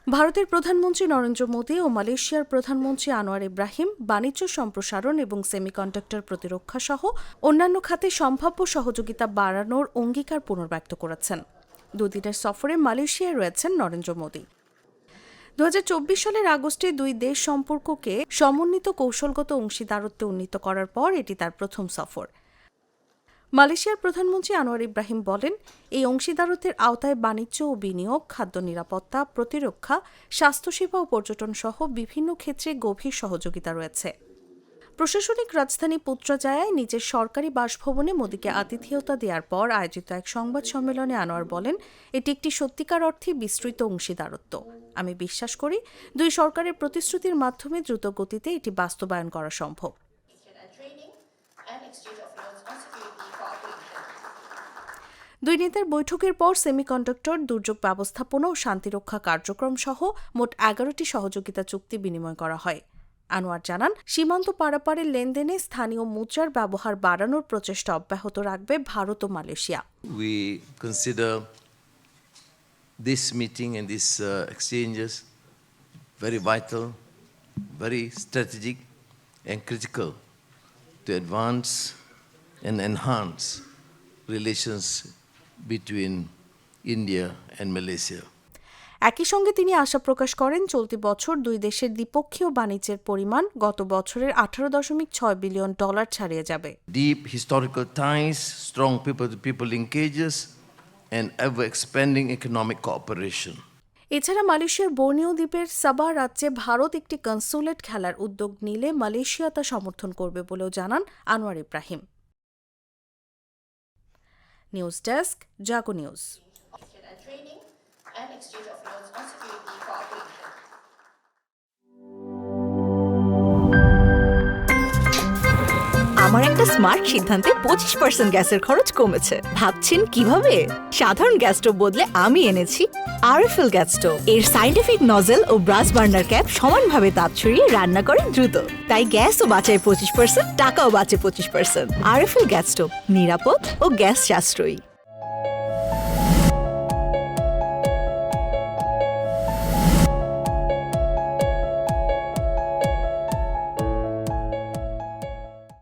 ভারতের প্রধানমন্ত্রী নরেন্দ্র মোদী ও মালয়েশিয়ার প্রধানমন্ত্রী আনোয়ার ইব্রাহিম বাণিজ্য সম্প্রসারণ এবং সেমিকন্ডাক্টর প্রতিরক্ষা সহ অন্যান্য খাতে সম্ভাব্য সহযোগিতা বাড়ানোর অঙ্গীকার পুনর্ব্যক্ত করেছেন। দুদিনের সফরে মালয়েশিয়ায় রয়েছেন নরেন্দ্র মোদী। 2024 সালের আগস্টে দুই দেশ সম্পর্ককে সমন্বিত কৌশলগত অংশীদারত্বে উন্নীত করার পর এটি তার প্রথম সফর। মালয়েশিয়ার প্রধানমন্ত্রী আনোয়ার ইব্রাহিম বলেন, এই অংশীদারত্বের আওতায় বাণিজ্য ও বিনিয়োগ, খাদ্য নিরাপত্তা, প্রতিরক্ষা, স্বাস্থ্যসেবা ও পর্যটন সহ বিভিন্ন ক্ষেত্রে গভীর সহযোগিতা রয়েছে। প্রশাসনিক রাজধানী পুত্রাজায়ায় নিজের সরকারি বাসভবনে মোদীকে আতিথেয়তা দেওয়ার পর আয়োজিত এক সংবাদ সম্মেলনে আনোয়ার বলেন, এটি একটি সত্যিকার অর্থে বিস্তৃত অংশীদারত্ব। আমি বিশ্বাস করি দুই সরকারের প্রতিশ্রুতির মাধ্যমে দ্রুত গতিতে এটি বাস্তবায়ন করা সম্ভব। দুই নেতার বৈঠকের পর সেমিকন্ডাক্টর, দুর্যোগ ব্যবস্থাপনা ও শান্তিরক্ষা কার্যক্রম সহ মোট 11টি সহযোগিতা চুক্তি বিনিময় করা হয়। আনোয়ার জানান, সীমান্ত পারাপারের লেনদেনে স্থানীয় মুদ্রার ব্যবহার বাড়ানোর প্রচেষ্টা অব্যাহত রাখবে ভারত ও Malaysia. We consider this meeting and these exchanges very vital, very strategic and critical to advance and enhance relations between India and Malaysia. একই সঙ্গে তিনি আশা প্রকাশ করেন, চলতি বছর দুই দেশের দ্বিপক্ষীয় বাণিজ্যের পরিমাণ গত বছরের $18.6 বিলিয়ন ছাড়িয়ে যাবে। Deep historical ties, strong people-to-people linkages, and ever-expanding economic cooperation. এছাড়া মালয়েশিয়ার বোর্নিও দ্বীপের সাবা রাজ্যে ভারত একটি কনসুলেট খেলার উদ্যোগ নিলে মালয়েশিয়া তা সমর্থন করবে বলেও জানান আনোয়ার ইব্রাহিম। নিউজ ডেস্ক, জাগো নিউজ। আমার একটা স্মার্ট সিদ্ধান্তে 25% গ্যাসের খরচ কমেছে। ভাবছেন কিভাবে? সাধারণ গ্যাস স্টোভ বদলে আমি এনেছি আরএফএল গ্যাস স্টোভ। এর সাইন্টিফিক নজল ও ব্রাস বার্নার ক্যাপ সমানভাবে তাপ ছড়িয়ে রান্না করে দ্রুত, তাই গ্যাসও বাঁচায় 25%, টাকাও বাঁচে 25%। আরএফএল গ্যাস স্টোভ নিরাপদ ও গ্যাস সাশ্রয়ী।